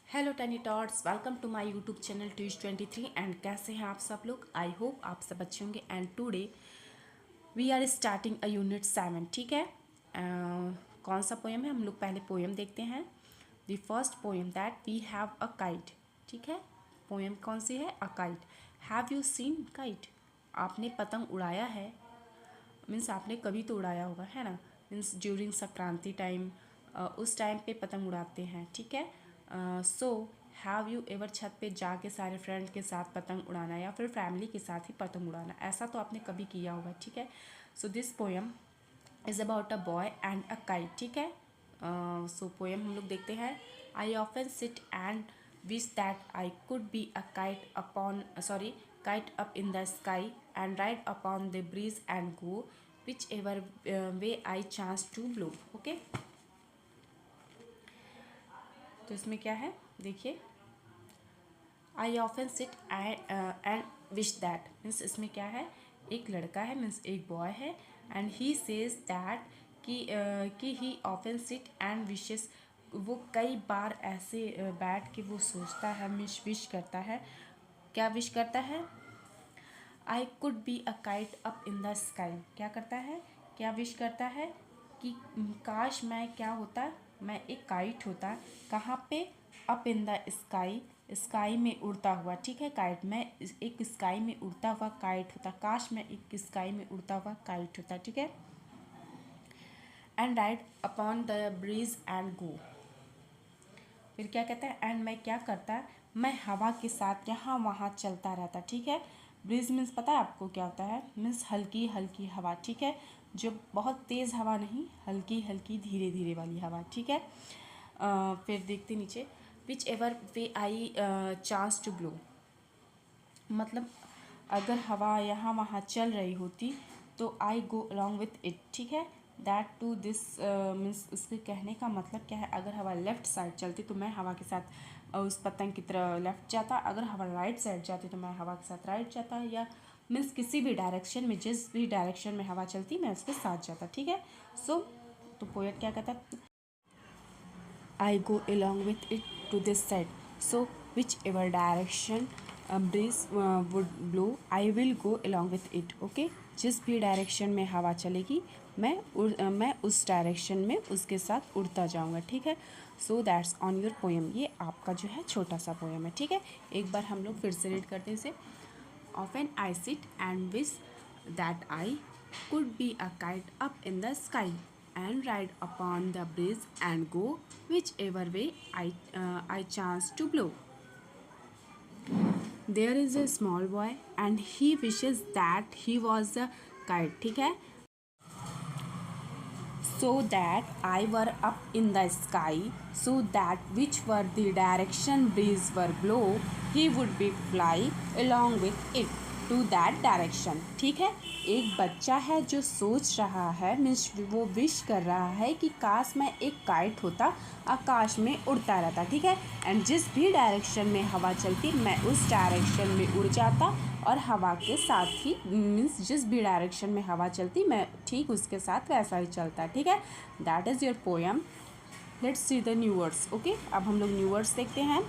Hello tiny tots, welcome to my YouTube channel ट्यूज23। And कैसे हैं आप सब लोग? आई होप आप सब अच्छे होंगे। And today we are starting a unit 7। ठीक है, कौन सा पोएम है? हम लोग पहले पोएम देखते हैं। The first poem that we have a kite. ठीक है, पोएम कौन सी है? A kite. Have you seen kite? आपने पतंग उड़ाया है? मीन्स आपने कभी तो उड़ाया होगा, है ना। मीन्स ड्यूरिंग संक्रांति टाइम, उस टाइम पे पतंग उड़ाते हैं। ठीक है, सो हैव यू एवर छत पे जाके सारे फ्रेंड के साथ पतंग उड़ाना या फिर फैमिली के साथ ही पतंग उड़ाना, ऐसा तो आपने कभी किया होगा। ठीक है, so this poem is about a boy and a kite. ठीक है, सो पोएम हम लोग देखते हैं। I often sit and wish that I could be a kite upon kite up in the sky and ride upon the breeze and go whichever way I chance to blow. Okay, तो इसमें क्या है देखिए, I often sit and wish that means इसमें क्या है, एक लड़का है मीन्स एक बॉय है एंड ही सेज दैट कि ही ऑफन सिट एंड विशेस, वो कई बार ऐसे बैठ के वो सोचता है, विश करता है। क्या विश करता है? I could be a kite up in the sky. क्या करता है? क्या विश करता है कि काश मैं क्या होता, मैं एक काइट होता। कहाँ पे? Up in the sky, sky में उड़ता हुआ। ठीक है, काइट, मैं एक स्काई में उड़ता हुआ काइट होता। काश मैं एक स्काई में उड़ता हुआ काइट होता। ठीक है, and ride upon the breeze and गो। फिर क्या कहता है? एंड मैं क्या करता, मैं हवा के साथ यहाँ वहाँ चलता रहता। ठीक है, ब्रीज मीन्स पता है आपको क्या होता है? मीन्स हल्की हल्की हवा। ठीक है, जो बहुत तेज़ हवा नहीं, हल्की हल्की धीरे धीरे वाली हवा। ठीक है, फिर देखते नीचे, whichever way I chance to blow, मतलब अगर हवा यहाँ वहाँ चल रही होती तो I go along with it. ठीक है, दैट टू दिस मीन्स उसके कहने का मतलब क्या है, अगर हवा लेफ़्ट साइड चलती तो मैं हवा के साथ उस पतंग की तरह लेफ़्ट जाता, अगर हवा राइट साइड जाती तो मैं हवा के साथ राइट जाता, या मीन्स किसी भी डायरेक्शन में, जिस भी डायरेक्शन में हवा चलती मैं उसके साथ जाता। ठीक है, सो तो पोएट क्या कहता, I go along with it to this side. So whichever direction a breeze would blow, I will go along with it. Okay? जिस भी डायरेक्शन में हवा चलेगी मैं उस डायरेक्शन में उसके साथ उड़ता जाऊंगा। ठीक है, so that's on your poem. ये आपका जो है छोटा सा पोएम है। ठीक है, एक बार हम लोग फिर से रीड करते हैं इसे। Often I sit and wish that I could be a kite up in the sky and ride upon the breeze and go whichever way I chance to blow. There is a small boy and he wishes that he was a kite. ठीक है, so that I were up in the sky, so that which were the direction breeze were blow, he would be fly along with it to that direction. ठीक है, एक बच्चा है जो सोच रहा है, मीन्स वो विश कर रहा है कि काश मैं एक काइट होता, आकाश में उड़ता रहता। ठीक है, एंड जिस भी डायरेक्शन में हवा चलती मैं उस डायरेक्शन में उड़ जाता और हवा के साथ ही, मीन्स जिस भी डायरेक्शन में हवा चलती मैं ठीक उसके साथ वैसा ही चलता। ठीक है, that is your poem. Let's see the new words. Okay, अब हम लोग न्यू वर्ड्स देखते हैं।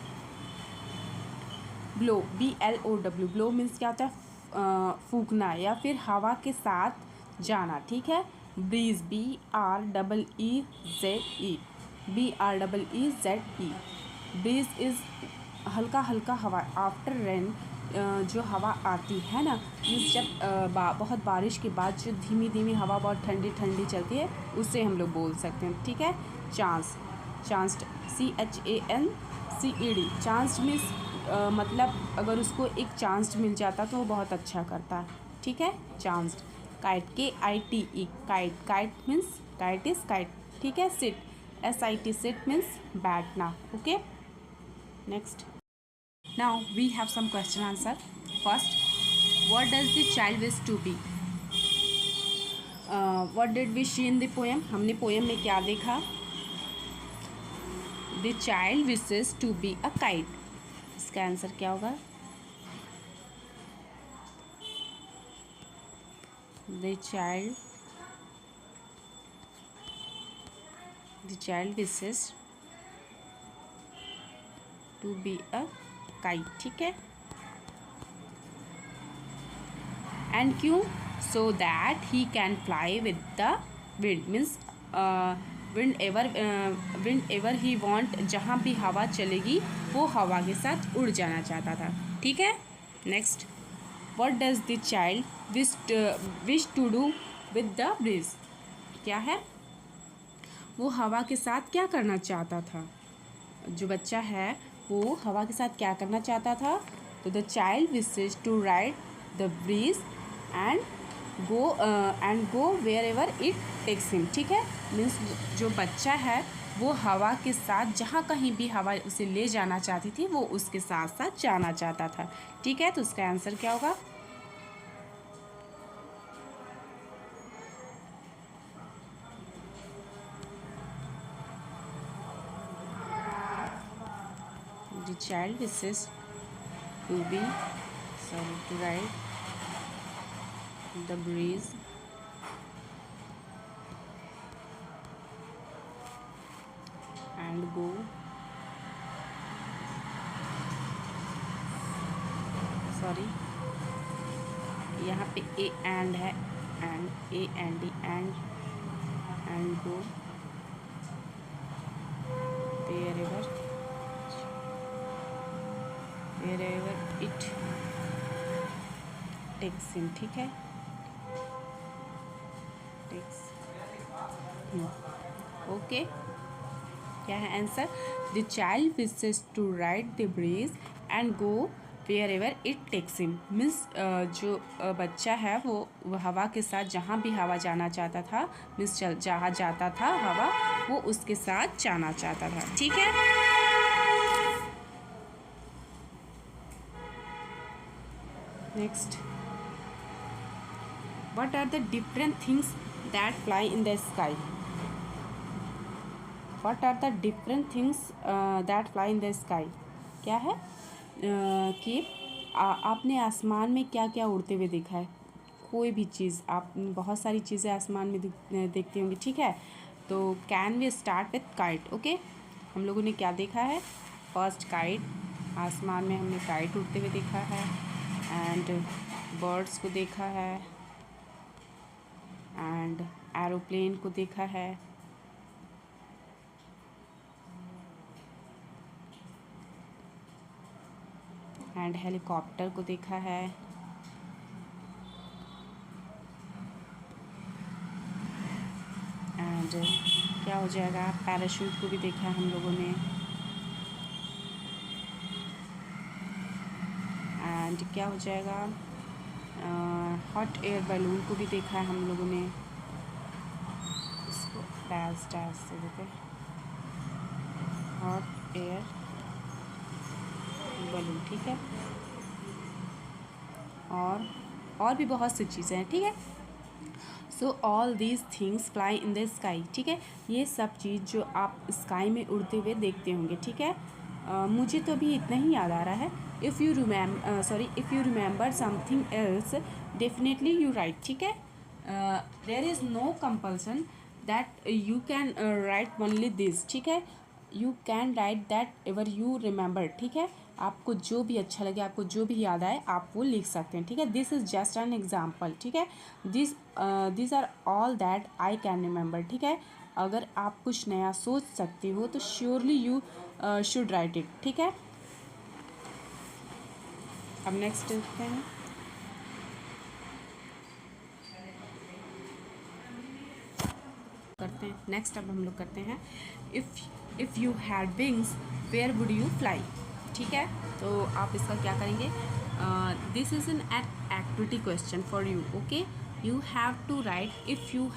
ब्लो, BLOW, ब्लो मीन्स क्या होता है? फूकना या फिर हवा के साथ जाना। ठीक है, breeze, BREEZE, BREEZE। Breeze is हल्का हल्का हवा। आफ्टर रेन, जो हवा आती है ना, मीन्स जब बहुत बारिश के बाद जो धीमी धीमी हवा बहुत ठंडी ठंडी चलती है उससे हम लोग बोल सकते हैं। ठीक है, chance, chanced, CHANCED, chanced means मतलब अगर उसको एक चांस मिल जाता तो वो बहुत अच्छा करता। ठीक है, chanced. Kite, KITE, kite, kite means kite is kite. ठीक है, सिट, SIT, सिट मीन्स बैठना। Okay, next. Now we have some question answer. First, what does the child wish to be? What did we see in the poem? हमने poem में क्या देखा? The child wishes to be a kite. इसका answer क्या होगा? The child wishes to be a kite, ठीक है। And क्यों? So that he can fly with the wind, means wind ever he want, जहाँ भी हवा चलेगी वो हवा के साथ उड़ जाना चाहता था, ठीक है। Next, what does the child wish to do with the breeze? क्या है? वो हवा के साथ क्या करना चाहता था? जो बच्चा है वो हवा के साथ क्या करना चाहता था? तो the child wishes to ride the breeze and go wherever it takes him, ठीक है। मीन्स जो बच्चा है वो हवा के साथ जहाँ कहीं भी हवा उसे ले जाना चाहती थी वो उसके साथ साथ जाना चाहता था, ठीक है। तो उसका आंसर क्या होगा? The child wishes to ride the breeze and go यहाँ पे ए एंड है, and A and D and go wherever it takes him, ठीक है। टेक्स ओके, क्या है answer? The child wishes to ride the breeze and go wherever it takes him, means जो बच्चा है वो हवा के साथ जहाँ भी हवा जाना चाहता था, मीन्स जहाँ जाता था हवा वो उसके साथ जाना चाहता था, ठीक है। Next, what are the different things that fly in the sky? What are the different things that fly in the sky? क्या है कि आपने आसमान में क्या क्या उड़ते हुए देखा है? कोई भी चीज़, आप बहुत सारी चीज़ें आसमान में देखते होंगे, ठीक है। तो can we start with kite, okay. हम लोगों ने क्या देखा है? फर्स्ट काइट, आसमान में हमने काइट उड़ते हुए देखा है, एंड बर्ड्स को देखा है, एंड एरोप्लेन को देखा है, एंड हेलीकॉप्टर को देखा है, एंड क्या हो जाएगा? पैराशूट को भी देखा है हम लोगों ने, एंड क्या हो जाएगा? हॉट एयर बैलून को भी देखा है हम लोगों ने, इसको डैश से देते, हॉट एयर बैलून, ठीक है। और भी बहुत सी चीज़ें हैं, ठीक है। So all these things fly in the sky, ठीक है। ये सब चीज़ जो आप स्काई में उड़ते हुए देखते होंगे, ठीक है। मुझे तो अभी इतना ही याद आ रहा है। If you remember something else definitely you write, ठीक है। There is no compulsion that you can write only this, ठीक है। You can write that ever you remember, ठीक है। आपको जो भी अच्छा लगे, आपको जो भी याद आए, आप वो लिख सकते हैं, ठीक है। This is just an example, ठीक है। This are all that I can remember, ठीक है। अगर आप कुछ नया सोच सकते हो तो surely you should write it, ठीक है। अब नेक्स्ट देखते हैं। नेक्स्ट अब हम लोग करते हैं, if you had wings where would you fly, ठीक है। तो आप इसका क्या करेंगे? This is an activity question for you, okay. You have to write if you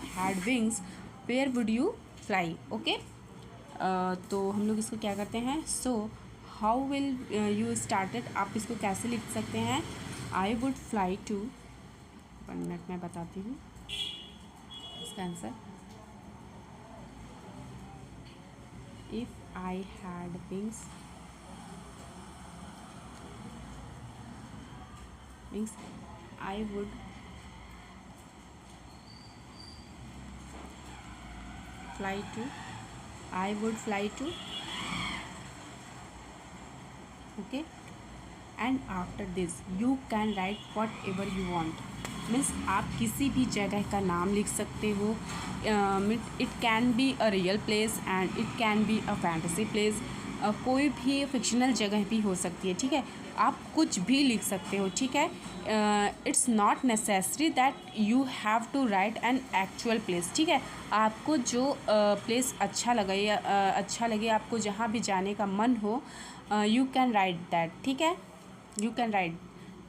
had wings where would you fly, okay. तो हम लोग इसको क्या करते हैं? So how will you started, आप इसको कैसे लिख सकते हैं? I would fly to, 1 minute में बताती हूँ इसका answer. If I had wings I would fly to okay. And after this you can right what ever you want, means आप किसी भी जगह का नाम लिख सकते हो। It can be a real place and it can be a fantasy place, कोई भी फिक्शनल जगह भी हो सकती है, ठीक है। आप कुछ भी लिख सकते हो, ठीक है। It's not necessary that you have to write an actual place, ठीक है। आपको जो प्लेस अच्छा लगे या अच्छा लगे, आपको जहाँ भी जाने का मन हो, यू कैन राइट दैट, ठीक है। यू कैन राइट,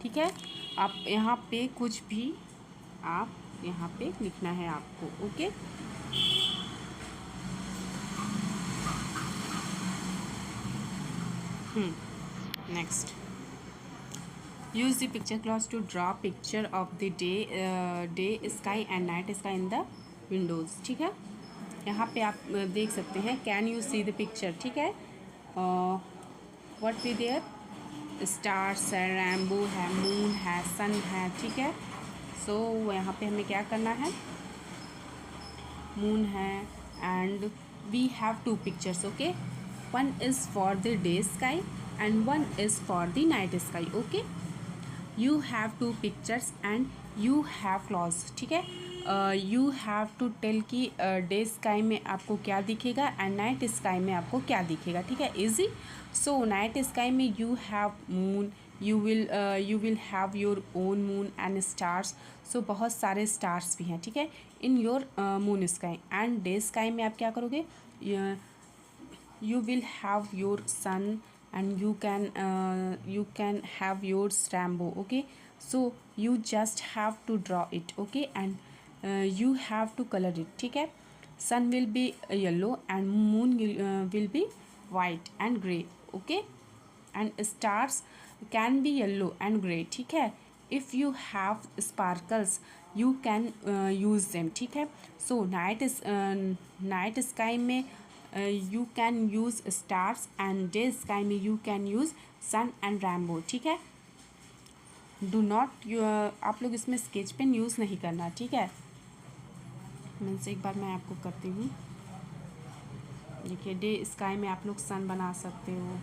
ठीक है। आप यहाँ पे कुछ भी आप यहाँ पे लिखना है आपको, okay. Next, use the picture class to draw picture of the day sky and night sky in the windows, ठीक है। यहाँ पे आप देख सकते हैं, can you see the picture, ठीक है। व्हाट बी देयर, स्टार्स है, रैम्बो है, मून है, सन है, ठीक है। सो यहाँ पे हमें क्या करना है, मून है and we have two pictures, okay. One is for the day sky and one is for the night sky, okay. You have two pictures and you have clause, ठीक है। यू हैव टू टेल कि day sky में आपको क्या दिखेगा and night sky में आपको क्या दिखेगा, ठीक है। इजी। सो नाइट स्काई में you have moon, you will have your own moon and stars, so बहुत सारे स्टार्स भी हैं, ठीक है, in your moon sky. And day sky में आप क्या करोगे, you will have your sun and you can have your rainbow, okay। so you just have to draw it, okay, and you have to color it, ठीक है। sun will be yellow and moon will be white and gray, okay, and stars can be yellow and gray, ठीक है। if you have sparkles you can use them, ठीक है। so night sky में you can use stars and day sky में you can use sun and rainbow, ठीक है। Do not, आप लोग इसमें स्केच पेन यूज़ नहीं करना, ठीक है। मीन्स एक बार मैं आपको करती हूँ, देखिए डे स्काई में आप लोग सन बना सकते हो,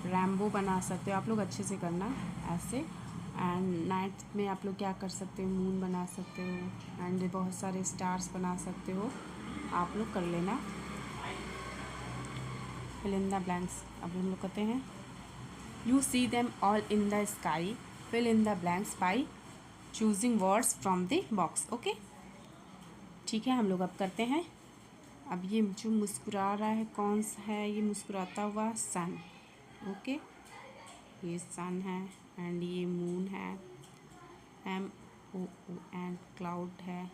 रैम्बो बना सकते हो, आप लोग अच्छे से करना ऐसे। एंड नाइट में आप लोग क्या कर सकते हो, मून बना सकते हो एंड बहुत सारे स्टार्स बना सकते हो, आप लोग कर लेना। fill in the blanks, अब हम लोग कहते हैं you see them all in the sky, fill in the blanks by choosing words from the box, okay। ठीक है, हम लोग अब करते हैं। अब ये जो मुस्कुरा रहा है कौन सा है, ये मुस्कुराता हुआ सन, ओके। ये सन है एंड ये मून है, MOON, क्लाउड है,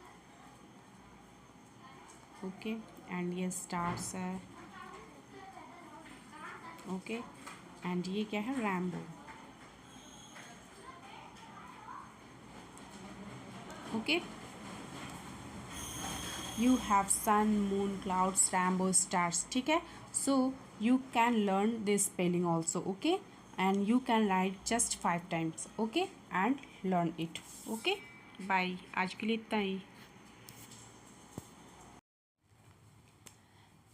ओके। एंड ये स्टार्स है, ओके। एंड ये क्या है, rainbow, okay. You have sun, moon, clouds, rainbow, stars, ठीक है। So you can learn this spelling also, okay, and you can write just 5 times, okay, and learn it, okay. Bye, आज के लिए इतना ही।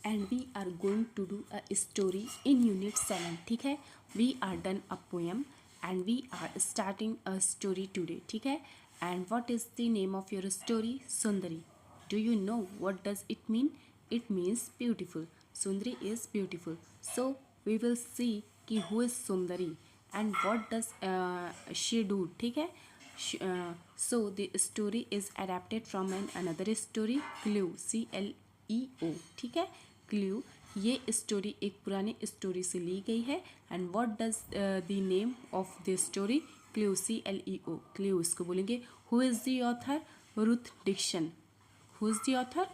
And we are going to do a story in unit 7, ठीक है। We are done a poem and we are starting a story today, ठीक है। And what is the name of your story, Sundari. Do you know what does it mean? It means beautiful. Sundari is beautiful. So we will see कि who is Sundari and what does she do, ठीक है। So the story is adapted from another story, Clue, CLEO, ठीक है। Clue, ये story एक पुराने story से ली गई है। And what does the name of the story, clue, CLEO, clue इसको बोलेंगे। Who is the author, Ruth Dixon. Who is the author?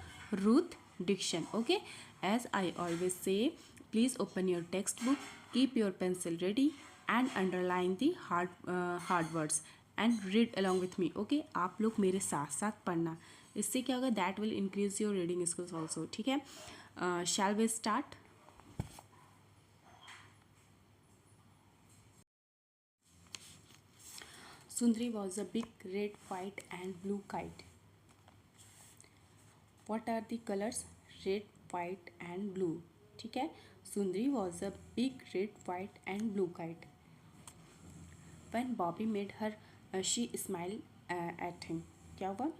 Ruth Dixon, okay। As I always say, please open your textbook, keep your pencil ready and underline the hard words and read along with me, okay। आप लोग मेरे साथ साथ पढ़ना, इससे क्या होगा, that will increase your reading skills also, ठीक है। Shall we start? Sundari was a big red, white and blue kite. What are the colors, red, white and blue, ठीक है। सुंदरी was a big red white and blue kite. When Bobby made her she smile at him. क्या हुआ?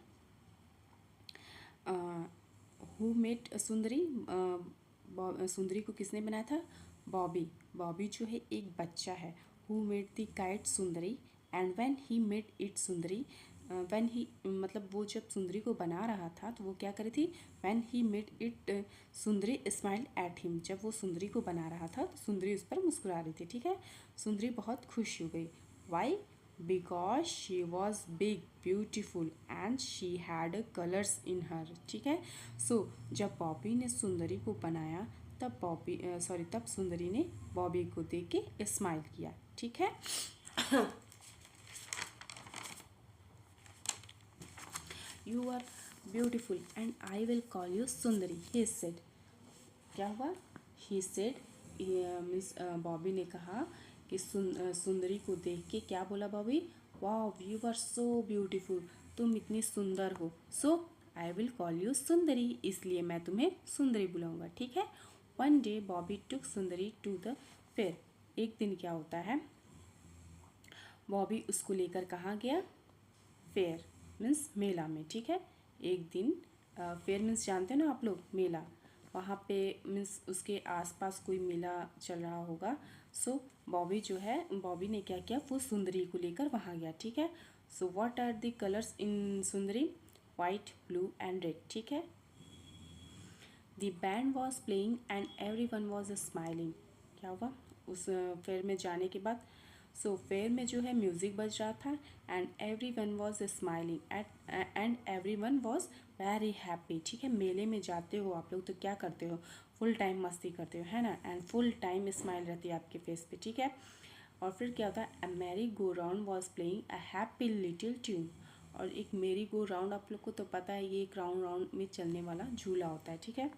Who made Sundari? Sundari को किसने बनाया था? बॉबी। बॉबी जो है एक बच्चा है। Who made the kite? Sundari. And when he made it Sundari, when he मतलब वो जब सुंदरी को बना रहा था तो वो क्या करी थी? When he made it Sundari smile at him. जब वो सुंदरी को बना रहा था तो सुंदरी उस पर मुस्कुरा रही थी, ठीक है। सुंदरी बहुत खुश हो गई। Why? Because she was big beautiful and she had colours in her, ठीक है। सो जब बॉबी ने सुंदरी को बनाया तब सुंदरी ने बॉबी को देख के स्माइल किया, ठीक है। You are beautiful and I will call you Sundari, he said. क्या हुआ? ही सेड, मिस बॉबी ने कहा कि सुंदरी को देख के क्या बोला Bobby? Wow you are so beautiful, तुम इतनी सुंदर हो। So I will call you Sundari, इसलिए मैं तुम्हें सुंदरी बुलाऊंगा, ठीक है। One day Bobby took Sundari to the fair. एक दिन क्या होता है, बॉबी उसको लेकर कहाँ गया? फेयर मीन्स मेला में, ठीक है। एक दिन फेयर मीन्स जानते हो ना आप लोग, मेला। वहाँ पे मीन्स उसके आसपास कोई मेला चल रहा होगा। सो बॉबी जो है, बॉबी ने क्या किया? वो सुंदरी को लेकर वहाँ गया, ठीक है। So what are the colours in Sundari? White, blue and red, ठीक है। The band was playing and everyone was smiling. क्या हुआ उस फेयर में जाने के बाद? सो फेयर में जो है म्यूज़िक बज रहा था and everyone was smiling and everyone was very happy, ठीक है। मेले में जाते हो आप लोग तो क्या करते हो? फुल टाइम मस्ती करते हो, है ना, एंड फुल टाइम स्माइल रहती है आपके फेस पे, ठीक है। और फिर क्या होता है? A merry go round was playing a happy little tune. और एक मेरी गो राउंड, आप लोग को तो पता है ये एक राउंड राउंड में चलने वाला झूला होता है, ठीक है।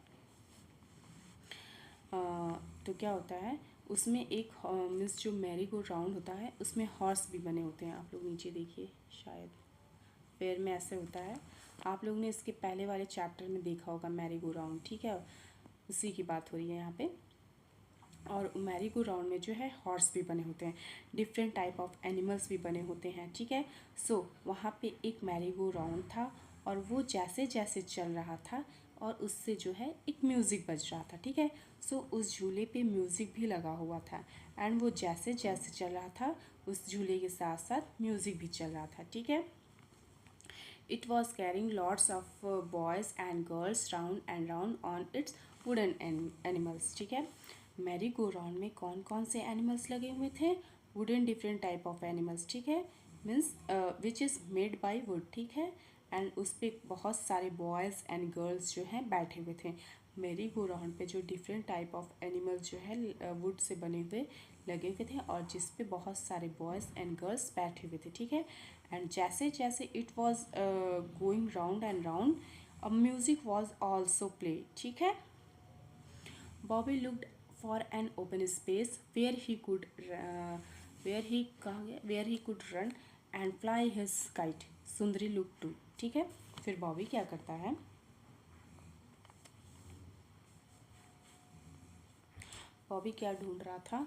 तो क्या होता है उसमें एक मीन्स जो मैरी गो राउंड होता है उसमें हॉर्स भी बने होते हैं। आप लोग नीचे देखिए, शायद पैर में ऐसे होता है। आप लोग ने इसके पहले वाले चैप्टर में देखा होगा मैरी गो राउंड, ठीक है। उसी की बात हो रही है यहाँ पे। और मैरी गो राउंड में जो है हॉर्स भी बने होते हैं, डिफरेंट टाइप ऑफ एनिमल्स भी बने होते हैं, ठीक है। सो वहाँ पे एक मैरी गो राउंड था और वो जैसे जैसे चल रहा था और उससे जो है एक म्यूज़िक बज रहा था, ठीक है। सो उस झूले पे म्यूज़िक भी लगा हुआ था एंड वो जैसे जैसे चल रहा था उस झूले के साथ साथ म्यूज़िक भी चल रहा था, ठीक है। It was carrying lots of boys and girls round and round on its wooden animals, ठीक है। मैरी गो राउंड में कौन कौन से एनिमल्स लगे हुए थे? Wooden, different type of animals, ठीक है। Means which is made by would, ठीक है। एंड उस पर बहुत सारे बॉयज़ एंड गर्ल्स जो हैं बैठे हुए थे। मैरी गो राउंड पे जो डिफरेंट टाइप ऑफ एनिमल्स जो है वुड से बने हुए लगे हुए थे और जिस पे बहुत सारे बॉयज़ एंड गर्ल्स बैठे हुए थे, ठीक है। एंड जैसे जैसे it was going round and round a music was also play, ठीक है। Bobby looked for an open space where he could run and fly his kite. Sundari look to, ठीक है। फिर बॉबी क्या करता है? बॉबी क्या ढूंढ रहा था?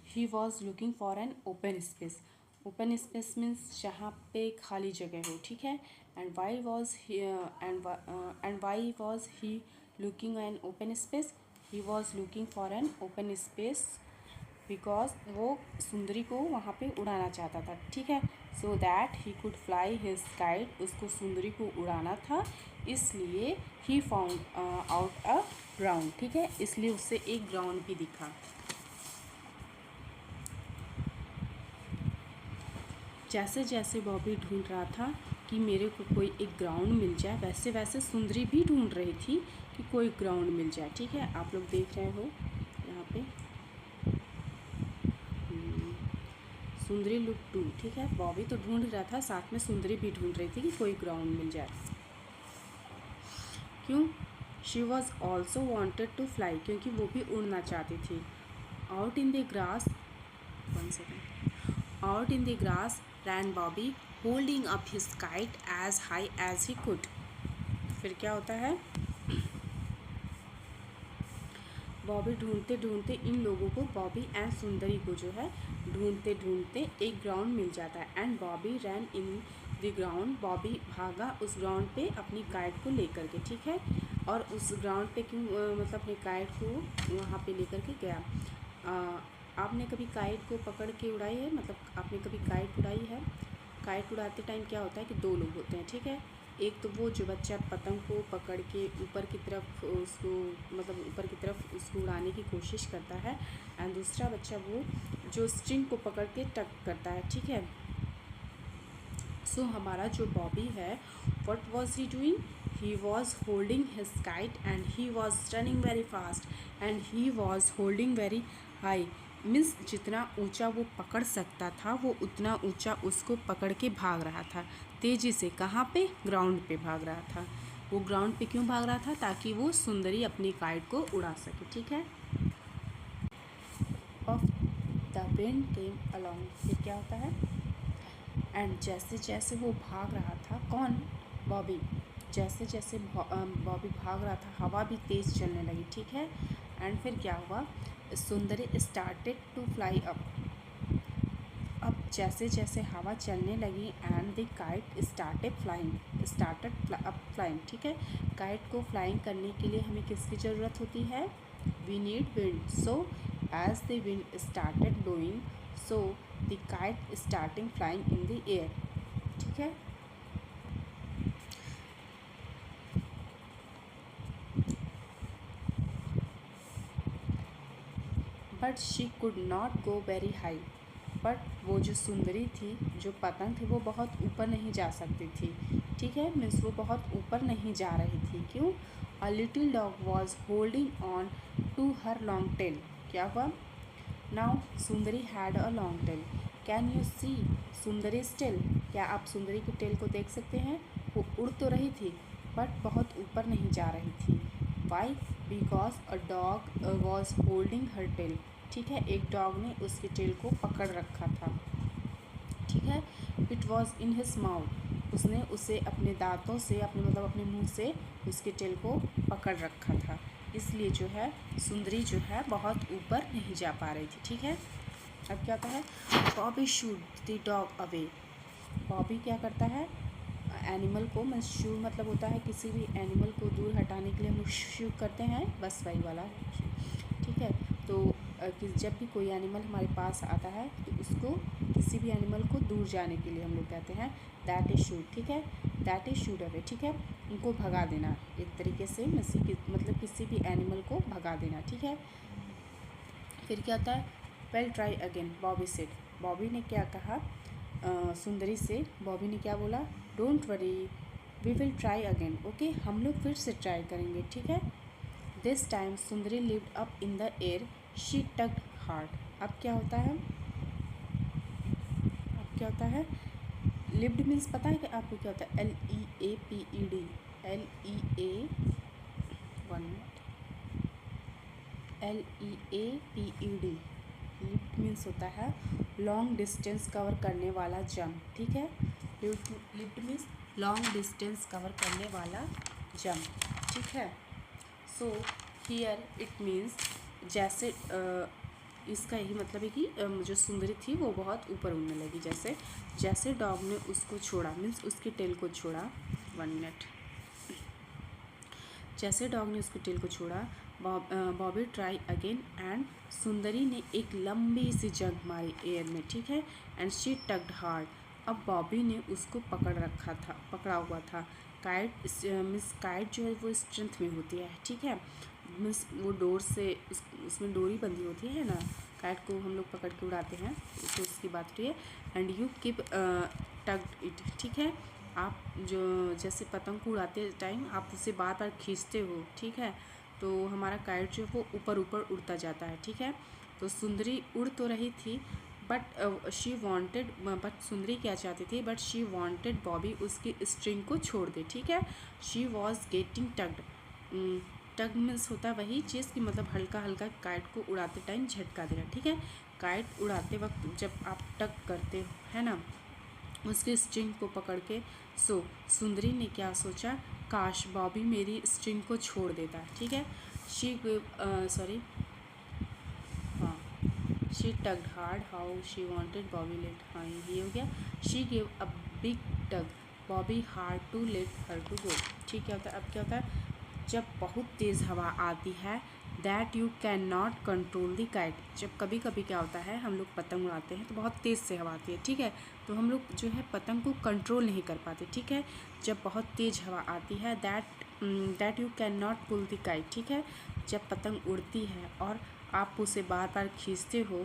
He was looking for an open space. Open space means जहाँ पे खाली जगह हो, ठीक है। And why was he looking N open space? He was looking for an open space because वो सुंदरी को वहाँ पे उड़ाना चाहता था, ठीक है। So that he could fly his kite, उसको सुंदरी को उड़ाना था, इसलिए he found out a ground, ठीक है। इसलिए उससे एक ग्राउंड भी दिखा। जैसे जैसे बॉबी ढूंढ रहा था कि मेरे को कोई एक ग्राउंड मिल जाए, वैसे वैसे सुंदरी भी ढूंढ रही थी कि कोई ग्राउंड मिल जाए, ठीक है। आप लोग देख रहे हो यहाँ पे सुंदरी लुक टू, ठीक है। बॉबी तो ढूंढ रहा था, साथ में सुंदरी भी ढूंढ रही थी कि कोई ग्राउंड मिल जाए। क्यों? She was also wanted to fly, क्योंकि वो भी उड़ना चाहती थी। Out in the grass, 1 second, out in the grass ran Bobby holding up his kite as high as he could. फिर क्या होता है? बॉबी ढूंढते ढूंढते इन लोगों को, बॉबी एंड सुंदरी को जो है ढूंढते ढूंढते एक ग्राउंड मिल जाता है। And Bobby ran in the ground, Bobby भागा उस ग्राउंड पे अपनी काइट को लेकर के, ठीक है। और उस ग्राउंड पे क्यों मतलब अपने काइट को वहाँ पे लेकर के गया। आपने कभी काइट को पकड़ के उड़ाई है, मतलब आपने कभी काइट उड़ाई है? काइट उड़ाते टाइम क्या होता है कि दो लोग होते हैं, ठीक है। एक तो वो जो बच्चा पतंग को पकड़ के ऊपर की तरफ उसको, मतलब ऊपर की तरफ उसको उड़ाने की कोशिश करता है, एंड दूसरा बच्चा वो जो स्ट्रिंग को पकड़ के टक करता है, ठीक है। सो हमारा जो बॉबी है, what was he doing? He was holding his kite and he was running very fast and he was holding very high. Means जितना ऊंचा वो पकड़ सकता था वो उतना ऊंचा उसको पकड़ के भाग रहा था तेज़ी से। कहाँ पे? ग्राउंड पे भाग रहा था। वो ग्राउंड पे क्यों भाग रहा था? ताकि वो सुंदरी अपनी काइट को उड़ा सके, ठीक है। Of the wind came along, फिर क्या होता है? एंड जैसे जैसे वो भाग रहा था, कौन? बॉबी। जैसे जैसे बॉबी भाग रहा था, हवा भी तेज़ चलने लगी, ठीक है। एंड फिर क्या हुआ? सुंदरी स्टार्टेड टू फ्लाई अप। अब जैसे जैसे हवा चलने लगी and the kite started up flying, ठीक है। काइट को फ्लाइंग करने के लिए हमें किसकी ज़रूरत होती है? We need wind. So as the wind started blowing, so the kite starting flying in the air, ठीक है। But she could not go very high, but वो जो सुंदरी थी, जो पतंग थी, वो बहुत ऊपर नहीं जा सकती थी, ठीक है। मीन्स वो बहुत ऊपर नहीं जा रही थी। क्यों? A little dog was holding on to her long tail. क्या हुआ? Now Sundari had a long tail. Can you see Sundari tail? क्या आप सुंदरी की टेल को देख सकते हैं? वो उड़ तो रही थी बट बहुत ऊपर नहीं जा रही थी। Why? Because a dog was holding her tail, ठीक है। एक डॉग ने उसकी टेल को पकड़ रखा था, ठीक है। It was in his mouth, उसने उसे अपने दांतों से, अपने मतलब अपने मुंह से उसके टेल को पकड़ रखा था। इसलिए जो है सुंदरी जो है बहुत ऊपर नहीं जा पा रही थी, ठीक है। अब क्या होता है? Bobby shoot the dog away. Bobby क्या करता है? एनिमल को, मतलब शू मतलब होता है किसी भी एनिमल को दूर हटाने के लिए हम लोग शू करते हैं, बस वही वाला, ठीक है। तो कि जब भी कोई एनिमल हमारे पास आता है तो उसको, किसी भी एनिमल को दूर जाने के लिए हम लोग कहते हैं दैट इज शूट, ठीक है। दैट इज शूट अवे, ठीक है। उनको भगा देना एक तरीके से, मतलब किसी भी एनिमल को भगा देना, ठीक है। फिर क्या होता है? Well try again, Bobby said. Bobby ने क्या कहा सुंदरी से? बॉबी ने क्या बोला? Don't worry, we will try again, okay, हम लोग फिर से ट्राई करेंगे, ठीक है। This time Sundari leaped up in the air, she tugged hard. अब क्या होता है? अब क्या होता है? लिव्ड मीन्स पता है कि आपको क्या होता है? LEAPED, LEA, 1 minute, LEAPED। Lift means होता है लॉन्ग डिस्टेंस कवर करने वाला जंप, ठीक है। Lift means long distance cover करने वाला जंप, ठीक है। सो हियर इट मीन्स, जैसे इसका यही मतलब है कि जो सुंदरी थी वो बहुत ऊपर उड़ने लगी। जैसे जैसे डॉग ने उसको छोड़ा, मीन्स उसकी टेल को छोड़ा, 1 मिनट, जैसे डॉग ने उसकी टेल को छोड़ा, बॉबी ट्राई अगेन एंड सुंदरी ने एक लंबी सी जंप मारी एयर में, ठीक है। एंड शी टग्ड हार्ड, अब बॉबी ने उसको पकड़ा हुआ था। काइट मीन्स काइट जो है वो स्ट्रेंथ में होती है, ठीक है। मीन्स वो डोर से उसमें डोरी बंधी होती है ना, काइट को हम लोग पकड़ के उड़ाते हैं, तो उसकी बात हो रही है। And you keep tugged it, ठीक है। आप जो जैसे पतंग को उड़ाते टाइम आप उसे बार बार खींचते हो, ठीक है, तो हमारा काइट जो वो ऊपर ऊपर उड़ता जाता है, ठीक है। तो सुंदरी उड़ तो रही थी बट शी वांटेड, बट सुंदरी क्या चाहती थी? बट शी वांटेड बॉबी उसकी स्ट्रिंग को छोड़ दे, ठीक है। She was getting tugged. Tug means होता है वही चीज़ कि मतलब हल्का हल्का काइट को उड़ाते टाइम झटका देना, ठीक है। काइट उड़ाते वक्त जब आप टग करते हो, है ना, उसकी स्ट्रिंग को पकड़ के, सो सुंदरी ने क्या सोचा? काश बॉबी मेरी स्ट्रिंग को छोड़ देता, ठीक है। शी सॉरी हाँ, she tugged hard how she wanted Bobby let, हाँ ये हो गया। She give a big tug Bobby hard to let her to go. ठीक, क्या होता है, अब क्या होता है, जब बहुत तेज़ हवा आती है, that you can not control the kite. जब कभी कभी क्या होता है, हम लोग पतंग उड़ाते हैं तो बहुत तेज़ से हवा आती है, ठीक है, तो हम लोग जो है पतंग को कंट्रोल नहीं कर पाते, ठीक है। जब बहुत तेज़ हवा आती है, that you can not pull the kite, ठीक है, जब पतंग उड़ती है और आप उसे बार बार खींचते हो,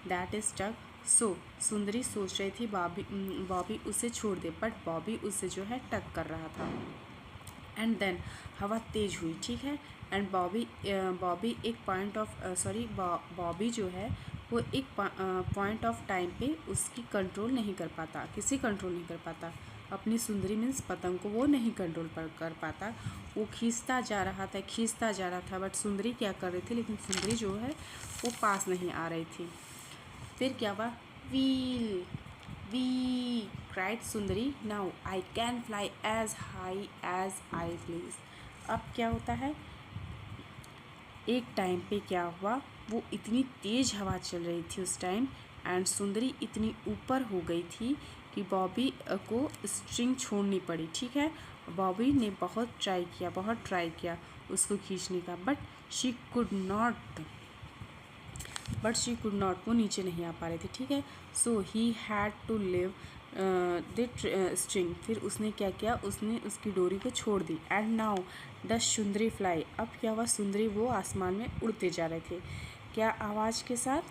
दैट इज टग। सो सुंदरी सोच रही थी बॉबी उसे छोड़ दे, बट बॉबी उसे जो है टग कर रहा था। एंड देन हवा तेज हुई, ठीक है, एंड बॉबी एक पॉइंट ऑफ बॉबी जो है वो एक पॉइंट ऑफ टाइम पे उसकी कंट्रोल नहीं कर पाता, किसी कंट्रोल नहीं कर पाता अपनी सुंदरी मीन्स पतंग को, वो नहीं कंट्रोल कर पाता। वो खींचता जा रहा था, बट सुंदरी क्या कर रही थी, लेकिन सुंदरी जो है वो पास नहीं आ रही थी। फिर क्या हुआ, wheel we cried Sundari, now I can fly as high as I please. अब क्या होता है, एक टाइम पे क्या हुआ, वो इतनी तेज़ हवा चल रही थी उस टाइम, एंड सुंदरी इतनी ऊपर हो गई थी कि बॉबी को स्ट्रिंग छोड़नी पड़ी, ठीक है। बॉबी ने बहुत ट्राई किया उसको खींचने का, बट शी कुड नॉट, वो नीचे नहीं आ पा रहे थे, ठीक है। So he had to leave the string, फिर उसने क्या किया, उसने उसकी डोरी को छोड़ दी। And now the Sundari fly, अब क्या हुआ, सुंदरी वो आसमान में उड़ते जा रहे थे, क्या आवाज़ के साथ,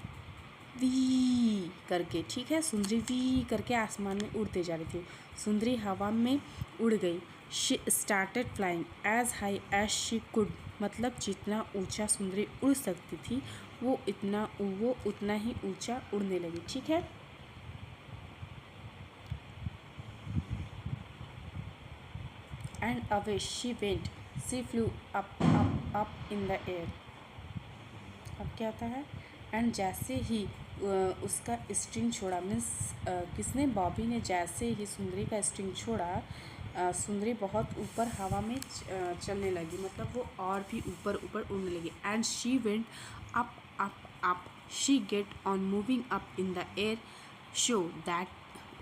वी करके, ठीक है, सुंदरी वी करके आसमान में उड़ते जा रही थी। सुंदरी हवा में उड़ गई। She started flying as high as she could, मतलब जितना ऊंचा सुंदरी उड़ सकती थी वो उतना ही ऊंचा उड़ने लगी, ठीक है। And away she went, she flu up in the air. अब क्या होता है, एंड जैसे ही उसका स्ट्रिंग छोड़ा, मीन्स किसने, बॉबी ने जैसे ही सुंदरी का स्ट्रिंग छोड़ा, सुंदरी बहुत ऊपर हवा में चलने लगी, मतलब वो और भी ऊपर उड़ने लगी। And she went up up up, she get on moving up in the air, show that,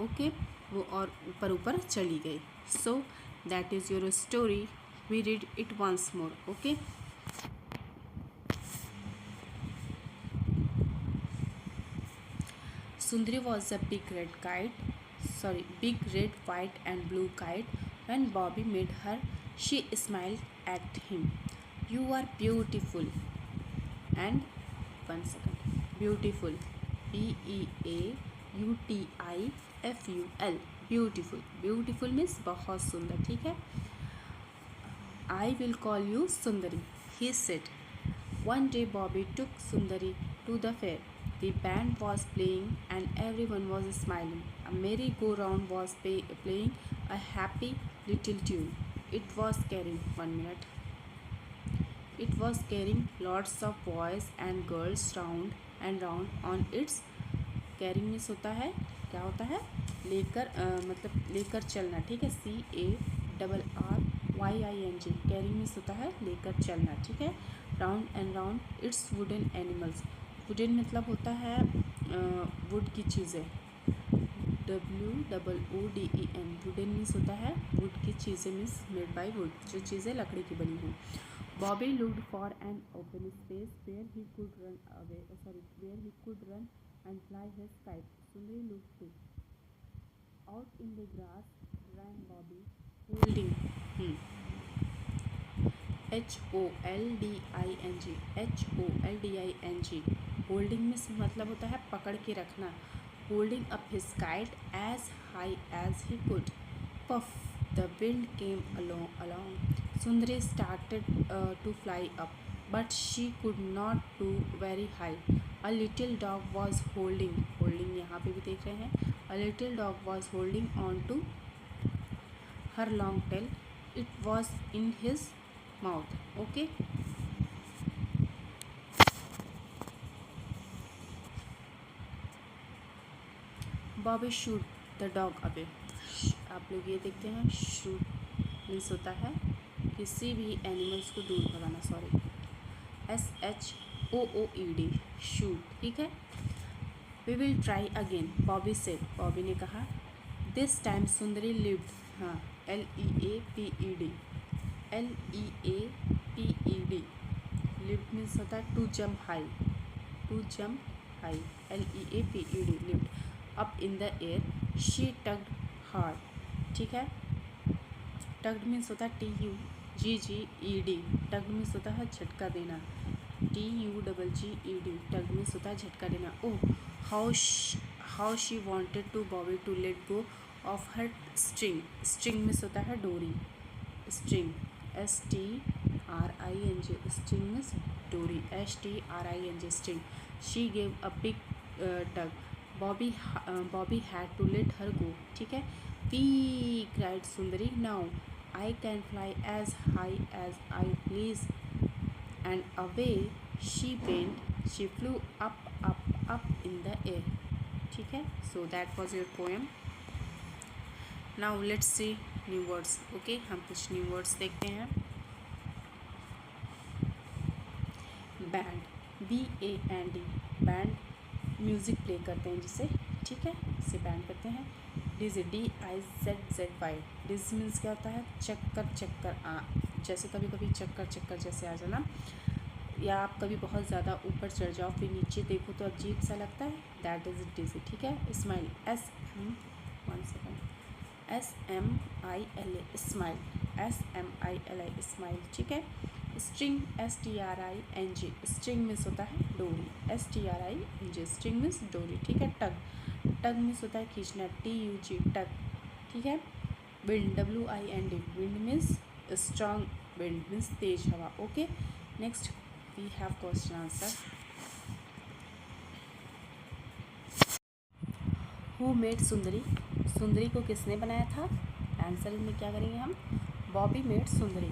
okay, वो और ऊपर चली गई। So that is your story, we read it once more, okay. Sundari was a big red, white and blue kite. When Bobby met her, she smiled at him. You are beautiful. And 1 second. Beautiful. Beautiful. Beautiful. Beautiful means बहुत सुंदर, ठीक है। I will call you Sundari, he said. One day Bobby took Sundari to the fair. The band was playing and everyone was smiling. A merry-go-round was playing a happy little tune. It was carrying, 1 minute. It was carrying lots of boys and girls round and round on its, carrying means होता है, क्या होता है, लेकर मतलब लेकर चलना, ठीक है, CARRYING, कैरिंग मीन्स होता है लेकर चलना, ठीक है। Round and round it's wooden animals, wooden मतलब होता है वुड की चीज़ें, WOODEN, वुडन मीन्स होता है वुड की चीज़ें, मीन्स मेड बाई वुड, जो चीज़ें लकड़ी की बनी हों। Bobby looked for an open space where he could run and fly his kite. Sundari looked too. Out in the grass ran Bobby, holding HOLDING, holding means मतलब होता है पकड़ के रखना, holding up his kite as high as he could. Puff, the wind came along. Sundari started to fly up, but she could not do very high. A little dog was holding यहाँ पे भी देख रहे हैं, a little dog was holding on to her long tail. It was in his mouth, okay. Bobby shoot the dog away. आप लोग ये देखते हैं, शूट मीन्स होता है किसी भी एनिमल्स को दूर भगाना, सॉरी। SHOOD, शूट, ठीक है। We will try again, Bobby said, Bobby ने कहा। दिस टाइम सुंदरी लिव्ड, हाँ, LEAPED, LEAPED, लिव्ड मीन्स होता है to jump high, to jump high, LEAPED, leaped up in the air. She tugged hard, ठीक है। Tugged means होता है TUGGED, tugged means होता है झटका देना, TUGGED, टग्ड मीन्स होता है झटका देना। Oh, how she wanted to Bobby to let go of her string, string means होता है डोरी, स्ट्रिंग, STRING, स्ट्रिंग मीन्स डोरी, STRING, string. She gave a big tug, Bobby had to let her go, ठीक है। पी cried Sundari, now I can fly as high as I please, and away she went, she flew up, up, up in the air, ठीक है। So that was your poem. Now let's see new words, okay, हम कुछ new words देखते हैं। Band, BAND, band music play करते हैं जिसे, ठीक है, इसे बैंड करते हैं। डिज़ी, DIZZY, डिज़ मीन्स क्या होता है, चक्कर चक्कर, जैसे कभी कभी चक्कर चक्कर जैसे आ जाना, या आप कभी बहुत ज़्यादा ऊपर चढ़ जाओ फिर नीचे देखो तो अजीब सा लगता है, दैट इज़ डिज़ी, ठीक है। Smile, SMILA, smile, SMILA, smile, ठीक है। स्ट्रिंग, STRING, स्ट्रिंग मीन्स होता है डोरी, STRING, स्ट्रिंग मीन्स डोरी, ठीक है। टग, टग मीन्स होता है खींचना, TUG, टग, ठीक है। Wind, WIND, wind means strong wind means तेज हवा, okay. Next we have question answer. Who made Sundari, Sundari को किसने बनाया था, आंसर में क्या करेंगे हम, बॉबी मेड सुंदरी,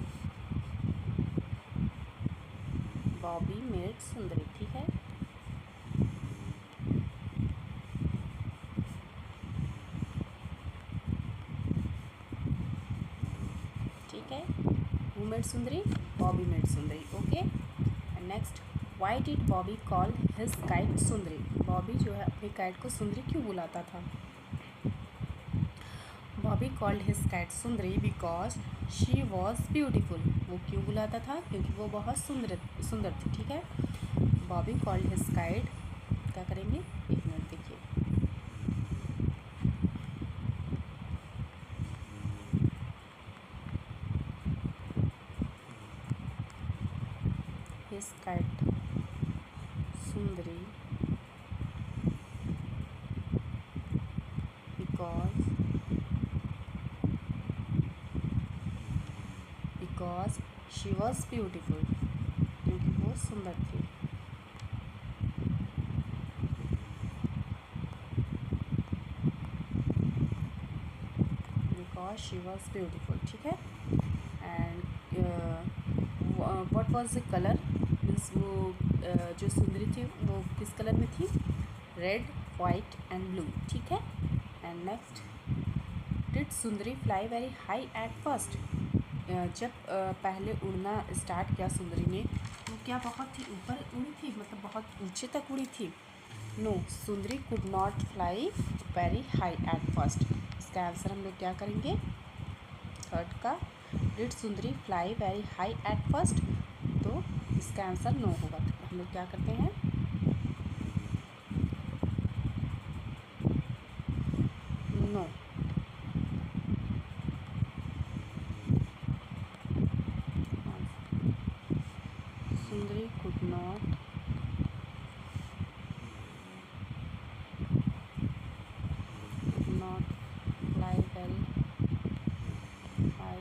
बॉबी मेड सुंदरी, ठीक है। ठीक है, who made Sundari, Bobby made Sundari, okay. And next, why did Bobby call his kite सुंदरी, बॉबी जो है अपनी काइट को सुंदरी क्यों बुलाता था। Bobby called his kite Sundari because she was beautiful, वो क्यों बुलाता था, क्योंकि वो बहुत सुंदर थी, ठीक है। बॉबी कॉल्ड हिज काइट, क्या करेंगे, एक मिनट देखिए, his kite Sundari because she was beautiful, क्योंकि वो सुंदर थी। बिकॉज शी वॉज ब्यूटीफुल, ठीक है। And what was the colour, means वो जो सुंदरी थी वो किस कलर में थी, रेड, वाइट एंड ब्लू, ठीक है। And next, did Sundari fly very high at first, जब पहले उड़ना स्टार्ट किया सुंदरी ने, तो क्या बहुत ही ऊपर उड़ी थी, मतलब बहुत ऊंचे तक उड़ी थी। No, Sundari could not fly very high at first, इसका आंसर हम लोग क्या करेंगे, थर्ड का, did Sundari fly very high at first, तो इसका आंसर नो होगा। तो हम लोग क्या करते हैं, no, Sundari could not fly very high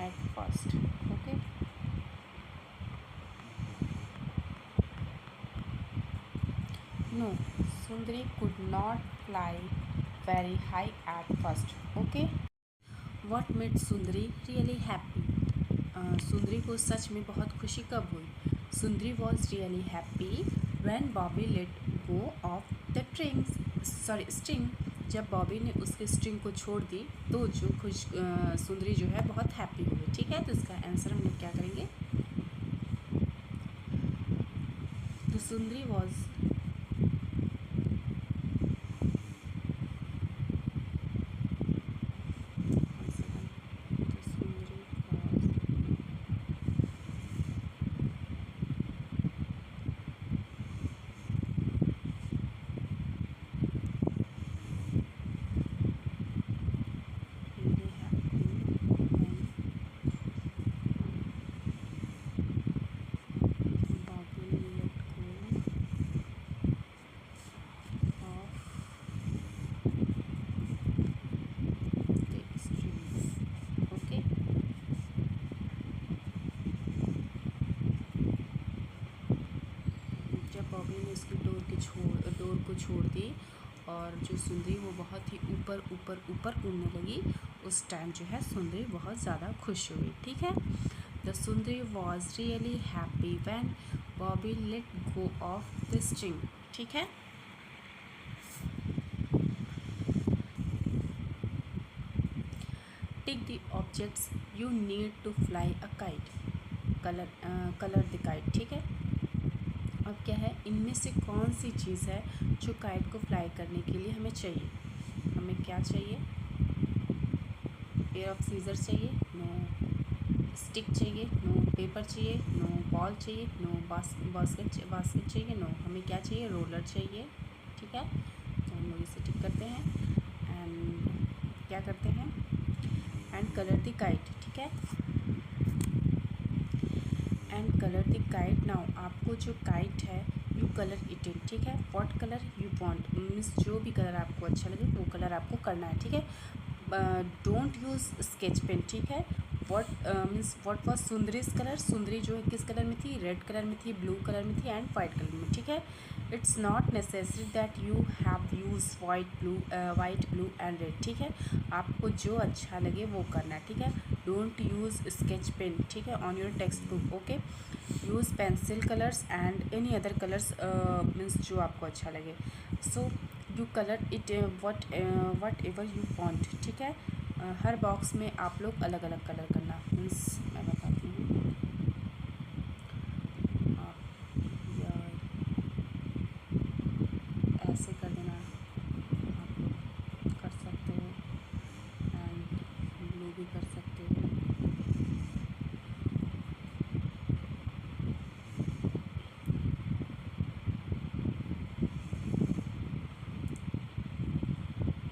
at first, okay. No, Sundari could not fly very high at first, okay. What made Sundari really happy, Sundari को सच में बहुत खुशी कब हुई, Sundari was really happy when Bobby let go of the string जब Bobby ने उसके स्ट्रिंग को छोड़ दी तो जो सुंदरी जो है बहुत हैप्पी हुई। ठीक है, तो इसका आंसर हम लोग क्या करेंगे, तो सुंदरी वॉज डोर को छोड़ दी और जो सुंदरी वो बहुत ही ऊपर ऊपर ऊपर उड़ने लगी, उस टाइम जो है सुंदरी बहुत ज़्यादा खुश हुई। ठीक है, the Sundari was really happy when Bobby let go of the string. ठीक है, tick the objects you need to fly a kite, colour the kite. ठीक है, अब क्या है, इनमें से कौन सी चीज़ है जो काइट को फ्लाई करने के लिए हमें चाहिए। हमें क्या चाहिए, पेयर ऑफ सीजर चाहिए, नो स्टिक चाहिए, नो पेपर चाहिए, नो बॉल चाहिए, नो बास्केट चाहिए, नो हमें क्या चाहिए, रोलर चाहिए। ठीक है, तो हम लोग इसे टिक करते हैं एंड क्या करते हैं, एंड कलर द काइट। ठीक है, and colour the kite. Now आपको जो काइट है यू कलर इट इन। ठीक है, what colour you want, means जो भी कलर आपको अच्छा लगे वो कलर आपको करना है। ठीक है, डोंट यूज़ स्केच पेन। ठीक है, what means what was Sundari's colour, Sundari जो है किस कलर में थी, रेड कलर में थी, ब्लू कलर में थी एंड वाइट कलर में। ठीक है, it's not necessary that you have use white blue and red. ठीक है, आपको जो अच्छा लगे वो करना है। ठीक है, डोंट यूज़ स्केच पेन। ठीक है, on your textbook. Okay, use pencil colours and any other colours, means जो आपको अच्छा लगे। So you colour it whatever you want. ठीक है, हर बॉक्स में आप लोग अलग अलग कलर करना, मीन्स मैं बताती हूँ, आप या ऐसे कर देना, आप लोग कर सकते हो एंड ब्लू भी कर सकते हो।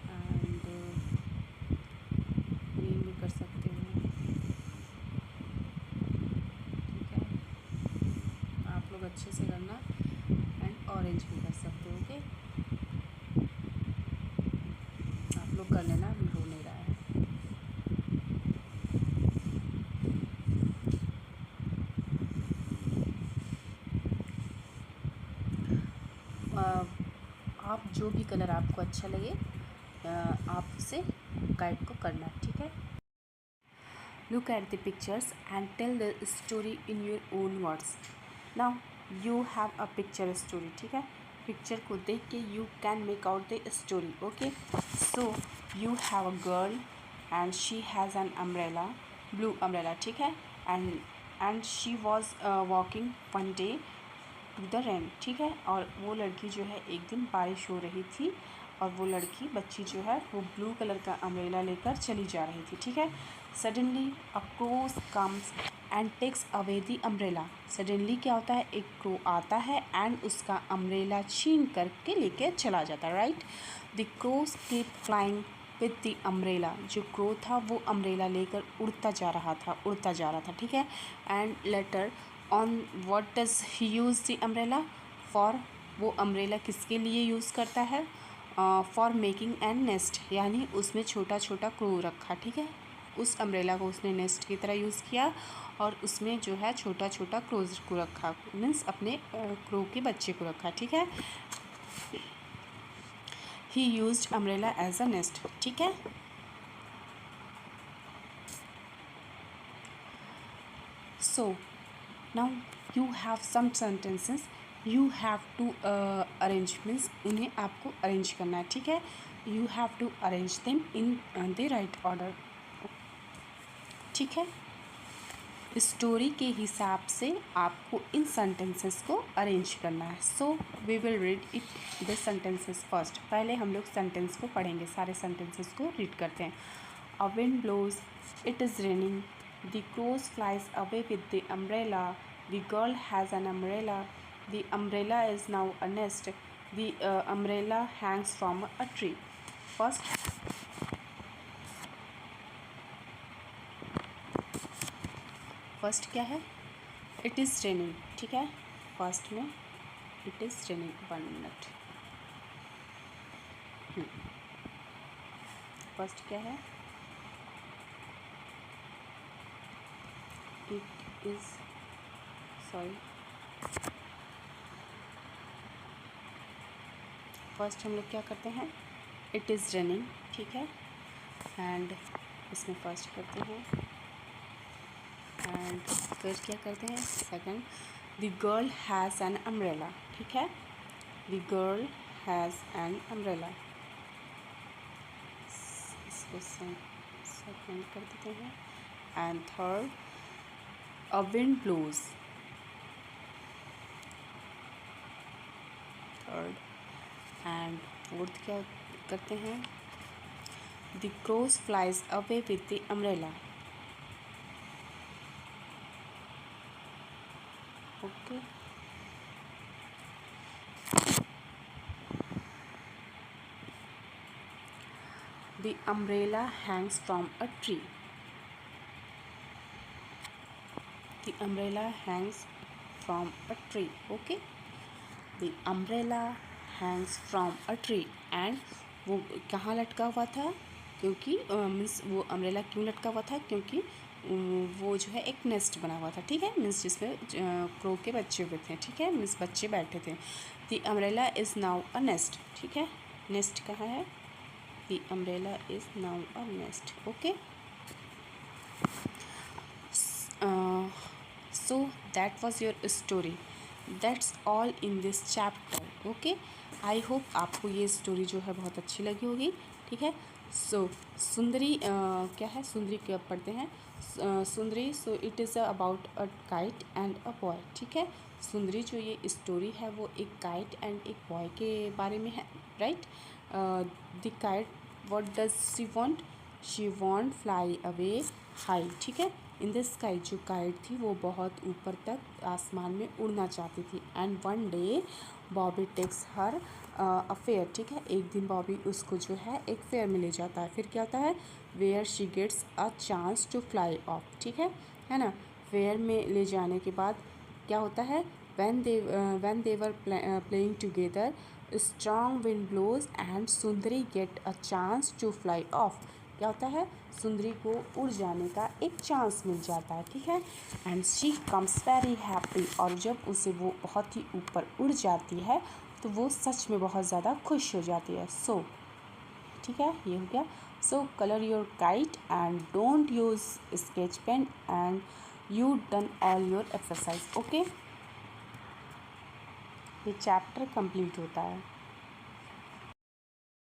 एंड ग्रीन भी कर सकते हो। ठीक है, आप लोग अच्छे से करना एंड ऑरेंज भी कर सकते हो। ओके, आप लोग कर लेना, अभी हो नहीं रहा है। आप जो भी कलर आपको अच्छा लगे आप उसे गाइड को करना। ठीक है, look at the pictures and tell the story in your own words. Now you have a picture story. ठीक है, पिक्चर को देख के you can make out the story. Okay, so you have a girl and she has an umbrella, blue umbrella. ठीक है, and she was walking one day to the rain. ठीक है, और वो लड़की जो है एक दिन बारिश हो रही थी और वो लड़की बच्ची जो है वो ब्लू कलर का अम्ब्रेला लेकर चली जा रही थी। ठीक है, suddenly a crow comes and takes away the umbrella. Suddenly क्या होता है, एक क्रो आता है एंड उसका अम्ब्रेला छीन करके लेके चला जाता है। Right, the cross keep flying with the umbrella. जो क्रो था वो अम्ब्रेला लेकर उड़ता जा रहा था। ठीक है, and later on what does he use the umbrella for, वो अम्ब्रेला किसके लिए यूज़ करता है, फॉर मेकिंग एन नेस्ट, यानी उसमें छोटा छोटा क्रो रखा। ठीक है, उस अम्ब्रेला को उसने नेस्ट की तरह यूज़ किया और उसमें जो है छोटा छोटा क्रोज को रखा, मीन्स अपने क्रो के बच्चे को रखा। ठीक है, he used umbrella as a nest. ठीक है, so now you have some sentences you have to arrange, means उन्हें आपको अरेंज करना है। ठीक है, you have to arrange them in the right order. ठीक है, स्टोरी के हिसाब से आपको इन सेंटेंसेस को अरेंज करना है. So we will read it the sentences first. पहले हम लोग सेंटेंस को पढ़ेंगे, सारे सेंटेंसेस को रीड करते हैं. A wind blows, it is raining, the crows flies away with the umbrella, the girl has an umbrella, the umbrella is now a nest, the umbrella hangs from a tree. First क्या है? It is raining. ठीक है, first में it is raining. 1 minute. First क्या है? It is, sorry, first हम लोग क्या करते हैं? It is raining. ठीक है, एंड इसमें फर्स्ट करते हैं, एंड फिर क्या करते हैं? Second, the girl has an umbrella. ठीक है, the girl has an umbrella, इसको सेकंड कर देते हैं. And third, a wind blows. Third. And fourth क्या करते हैं? The crows flies away with the umbrella. Okay, the umbrella hangs from a tree. The umbrella hangs from a tree. Okay, the umbrella hangs from a tree. And वो कहाँ लटका हुआ था? क्योंकि means वो अम्ब्रेला क्यों लटका हुआ था? क्योंकि वो जो है एक नेस्ट बना हुआ था. ठीक है, मीन्स जिसमें क्रो के बच्चे हुए थे. ठीक है, मीन्स बच्चे बैठे थे. The umbrella is now a nest. ठीक है, नेस्ट कहाँ है? The umbrella is now a nest. Okay, so that was your story. That's all in this chapter. Okay, I hope आपको ये स्टोरी जो है बहुत अच्छी लगी होगी. ठीक है, सो सुंदरी क्या है? सुंदरी क्या पढ़ते हैं? सुंदरी. So it is about a kite and a boy. ठीक है, सुंदरी जो ये स्टोरी है वो एक काइट एंड एक बॉय के बारे में है. Right, the kite, what does she want? She want fly away high. ठीक है, इन द स्काई. जो काइट थी वो बहुत ऊपर तक आसमान में उड़ना चाहती थी. And one day Bobby takes her a fair. ठीक है, एक दिन बॉबी उसको जो है एक फेयर में ले जाता है. फिर क्या होता है? Where she gets a chance to fly off. ठीक है ना. फेयर में ले जाने के बाद क्या होता है? when they were playing together, strong wind blows and Sundari get a chance to fly off. क्या होता है? सुंदरी को उड़ जाने का एक चांस मिल जाता है. ठीक है, and she comes very happy. और जब उसे वो बहुत ही ऊपर उड़ जाती है तो वो सच में बहुत ज़्यादा खुश हो जाती है. सो ठीक है, ये हो गया. So colour your kite and don't use sketch pen and you done all your exercise. Okay, ये चैप्टर कंप्लीट होता है.